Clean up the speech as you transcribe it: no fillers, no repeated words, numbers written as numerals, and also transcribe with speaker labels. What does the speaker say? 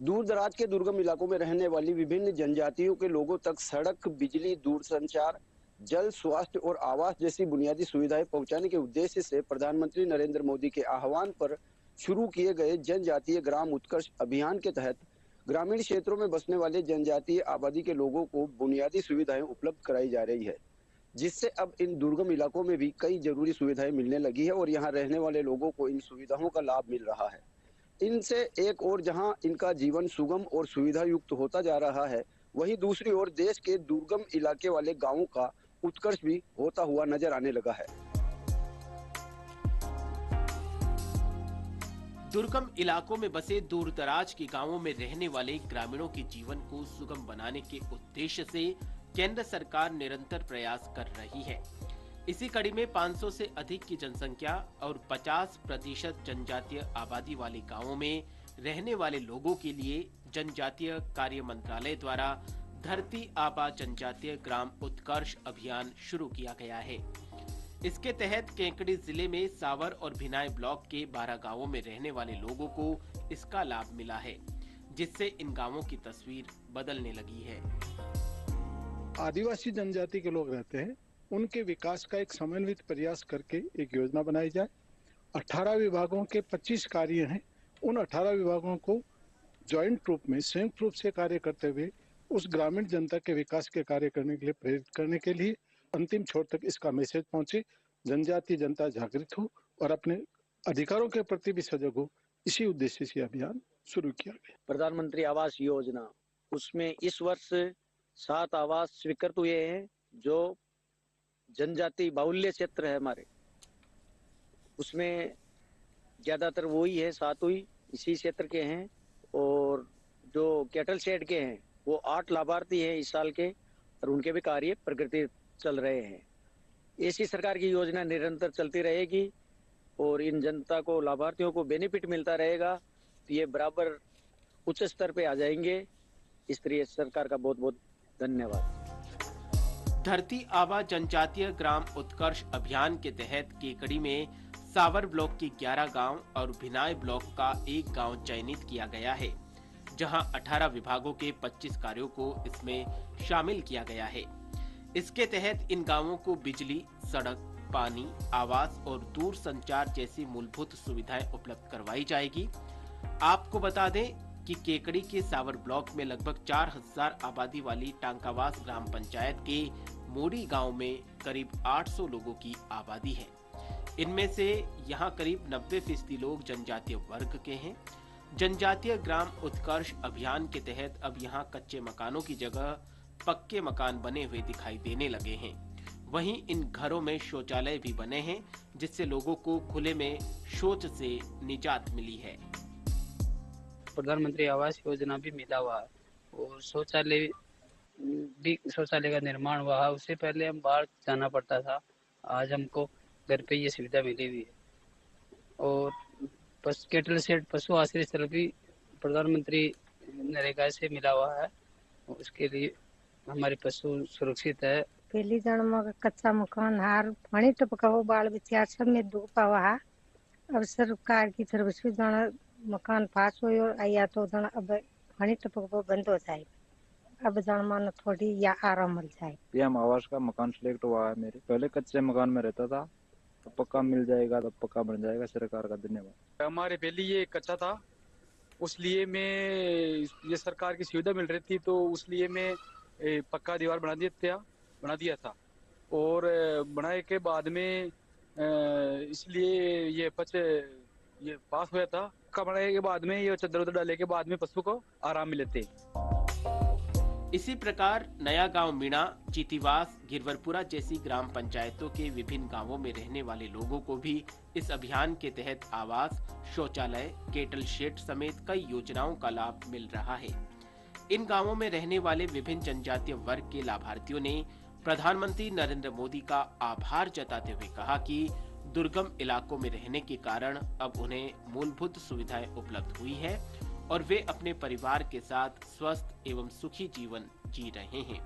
Speaker 1: दूर दराज के दुर्गम इलाकों में रहने वाली विभिन्न जनजातियों के लोगों तक सड़क, बिजली, दूरसंचार, जल, स्वास्थ्य और आवास जैसी बुनियादी सुविधाएं पहुंचाने के उद्देश्य से प्रधानमंत्री नरेंद्र मोदी के आह्वान पर शुरू किए गए जनजातीय ग्राम उत्कर्ष अभियान के तहत ग्रामीण क्षेत्रों में बसने वाले जनजातीय आबादी के लोगों को बुनियादी सुविधाएं उपलब्ध कराई जा रही है, जिससे अब इन दुर्गम इलाकों में भी कई जरूरी सुविधाएं मिलने लगी है और यहाँ रहने वाले लोगों को इन सुविधाओं का लाभ मिल रहा है। इनसे एक ओर जहां इनका जीवन सुगम और सुविधा युक्त होता जा रहा है, वहीं दूसरी ओर देश के दुर्गम इलाके वाले गांवों का उत्कर्ष भी होता हुआ नजर आने लगा है।
Speaker 2: दुर्गम इलाकों में बसे दूर दराज के गांवों में रहने वाले ग्रामीणों के जीवन को सुगम बनाने के उद्देश्य से केंद्र सरकार निरंतर प्रयास कर रही है। इसी कड़ी में 500 से अधिक की जनसंख्या और 50% जनजातीय आबादी वाले गांवों में रहने वाले लोगों के लिए जनजातीय कार्य मंत्रालय द्वारा धरती आबा जनजातीय ग्राम उत्कर्ष अभियान शुरू किया गया है। इसके तहत केकड़ी जिले में सावर और भिनाई ब्लॉक के 12 गांवों में रहने वाले लोगों को इसका लाभ मिला है, जिससे इन गांवों की तस्वीर बदलने लगी है।
Speaker 3: आदिवासी जनजाति के लोग रहते हैं, उनके विकास का एक समन्वित प्रयास करके एक योजना बनाई जाए। 18 विभागों के 25 कार्य हैं। उन 18 विभागों को जॉइंट रूप में, संयुक्त रूप से कार्य करते हुए उस ग्रामीण जनता के विकास के कार्य करने के लिए प्रेरित करने के लिए अंतिम छोर तक इसका मैसेज पहुंचे, जनजातीय जनता जागृत हो और अपने अधिकारों के प्रति भी सजग हो। इसी उद्देश्य से अभियान शुरू किया गया।
Speaker 4: प्रधानमंत्री आवास योजना, उसमें इस वर्ष 7 आवास स्वीकृत हुए हैं जो जनजाति बाहुल्य क्षेत्र है हमारे, उसमें ज्यादातर वही है, 7 हुई इसी क्षेत्र के हैं। और जो कैटल शेड के हैं वो 8 लाभार्थी हैं इस साल के, और उनके भी कार्य प्रगति चल रहे हैं। ऐसी सरकार की योजना निरंतर चलती रहेगी और इन जनता को, लाभार्थियों को बेनिफिट मिलता रहेगा, तो ये बराबर उच्च स्तर पे आ जाएंगे। इस तरह सरकार का बहुत बहुत धन्यवाद।
Speaker 2: धरती आबा जनजातीय ग्राम उत्कर्ष अभियान के तहत केकड़ी में सावर ब्लॉक के 11 गांव और भिनाई ब्लॉक का 1 गांव चयनित किया गया है, जहां 18 विभागों के 25 कार्यों को इसमें शामिल किया गया है। इसके तहत इन गांवों को बिजली, सड़क, पानी, आवास और दूर संचार जैसी मूलभूत सुविधाएं उपलब्ध करवाई जाएगी। आपको बता दें कि केकड़ी के सावर ब्लॉक में लगभग 4000 आबादी वाली टांकावास ग्राम पंचायत के मोड़ी गांव में करीब 800 लोगों की आबादी है। इनमें से यहां करीब 90% लोग जनजातीय वर्ग के हैं। जनजातीय ग्राम उत्कर्ष अभियान के तहत अब यहां कच्चे मकानों की जगह पक्के मकान बने हुए दिखाई देने लगे हैं। वहीं इन घरों में शौचालय भी बने हैं, जिससे लोगों को खुले में शौच से निजात मिली है।
Speaker 5: प्रधानमंत्री आवास योजना भी मिला हुआ है और शौचालय का निर्माण हुआ है। उससे पहले हम बाहर जाना पड़ता था, आज हमको घर पे ये सुविधा मिली हुई है। और कैटल शेड, पशु आश्रय स्थल भी प्रधानमंत्री नरेगा से मिला हुआ है, उसके लिए हमारे पशु सुरक्षित है।
Speaker 6: पहली जन में कच्चा मकान हार पानी टपका हो, बाल बच्चा सब में दुख पावा है। अब सरकार की तरफ से जन मकान पास हो और आया तो जन अब पानी टपका बंद हो जाए, अब जन मन थोड़ी या आराम मिल जाए।
Speaker 7: पीएम आवास का मकान सिलेक्ट हुआ है मेरे, पहले कच्चे मकान में रहता था, तो पक्का मिल जाएगा, तो पक्का बन जाएगा। सरकार का धन्यवाद।
Speaker 8: हमारे पहले ये कच्चा था, उस लिए में ये सरकार की सुविधा मिल रही थी, तो उस लिए में पक्का दीवार बना दिया था। और बनाए के बाद में इसलिए ये पास हुआ था। पक्का बनाने के बाद में ये चद्दर डालने के बाद में पशु को आराम मिलते।
Speaker 2: इसी प्रकार नया गांव मीणा, चीतीवास, गिरवरपुरा जैसी ग्राम पंचायतों के विभिन्न गांवों में रहने वाले लोगों को भी इस अभियान के तहत आवास, शौचालय, केटल शेड समेत कई योजनाओं का लाभ मिल रहा है। इन गांवों में रहने वाले विभिन्न जनजातीय वर्ग के लाभार्थियों ने प्रधानमंत्री नरेंद्र मोदी का आभार जताते हुए कहा कि दुर्गम इलाकों में रहने के कारण अब उन्हें मूलभूत सुविधाएं उपलब्ध हुई है और वे अपने परिवार के साथ स्वस्थ एवं सुखी जीवन जी रहे हैं।